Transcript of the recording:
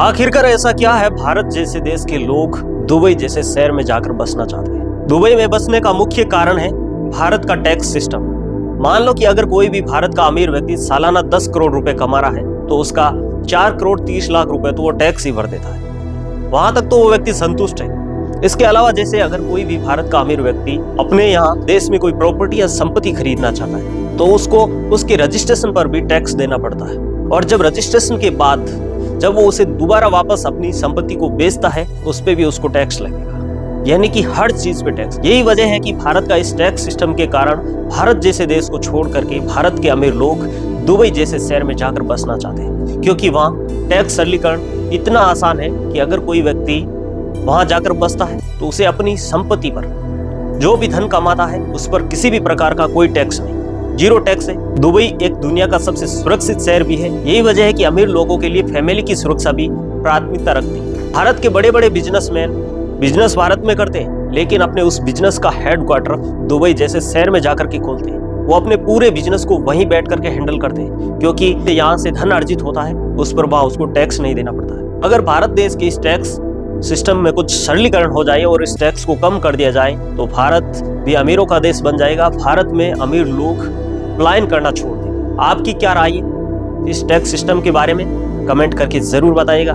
आखिरकार ऐसा क्या है भारत जैसे देश के लोग दुबई जैसे शहर में जाकर बसना चाहते हैं। दुबई में बसने का मुख्य कारण है भारत का टैक्स सिस्टम। मान लो कि अगर कोई भी भारत का अमीर व्यक्ति सालाना 10 करोड़ रुपए कमा रहा है तो उसका 4 करोड़ 30 लाख रुपए तो वो टैक्स ही भर देता है। वहां तक तो वो व्यक्ति संतुष्ट है। इसके अलावा जैसे अगर कोई भी भारत का अमीर व्यक्ति अपने यहाँ देश में कोई प्रॉपर्टी या संपत्ति खरीदना चाहता है तो उसको उसके रजिस्ट्रेशन पर भी टैक्स देना पड़ता है, और जब रजिस्ट्रेशन के बाद जब वो उसे दोबारा वापस अपनी संपत्ति को बेचता है उस पे भी उसको टैक्स लगेगा, यानी कि हर चीज पे टैक्स। यही वजह है कि भारत का इस टैक्स सिस्टम के कारण भारत जैसे देश को छोड़ करके भारत के अमीर लोग दुबई जैसे शहर में जाकर बसना चाहते हैं, क्योंकि वहाँ टैक्स सरलीकरण इतना आसान है कि अगर कोई व्यक्ति वहां जाकर बसता है तो उसे अपनी संपत्ति पर जो भी धन कमाता है उस पर किसी भी प्रकार का कोई टैक्स नहीं, जीरो टैक्स है। दुबई एक दुनिया का सबसे सुरक्षित शहर भी है। यही वजह है कि अमीर लोगों के लिए फैमिली की सुरक्षा भी प्राथमिकता रखती है। भारत के बड़े बड़े बिजनेसमैन बिजनेस भारत में करते हैं, लेकिन अपने उस बिजनेस का हेडक्वार्टर दुबई जैसे शहर में जाकर के खोलते हैं। वो अपने पूरे बिजनेस को वहीं बैठ करके हैंडल करते हैं, क्योंकि यहाँ से धन अर्जित होता है उस पर वहां उसको टैक्स नहीं देना पड़ता है। अगर भारत देश के इस टैक्स सिस्टम में कुछ सरलीकरण हो जाए और इस टैक्स को कम कर दिया जाए तो भारत भी अमीरों का देश बन जाएगा। भारत में अमीर लोग पलायन करना छोड़ देंगे। आपकी क्या राय है इस टैक्स सिस्टम के बारे में? कमेंट करके जरूर बताइएगा।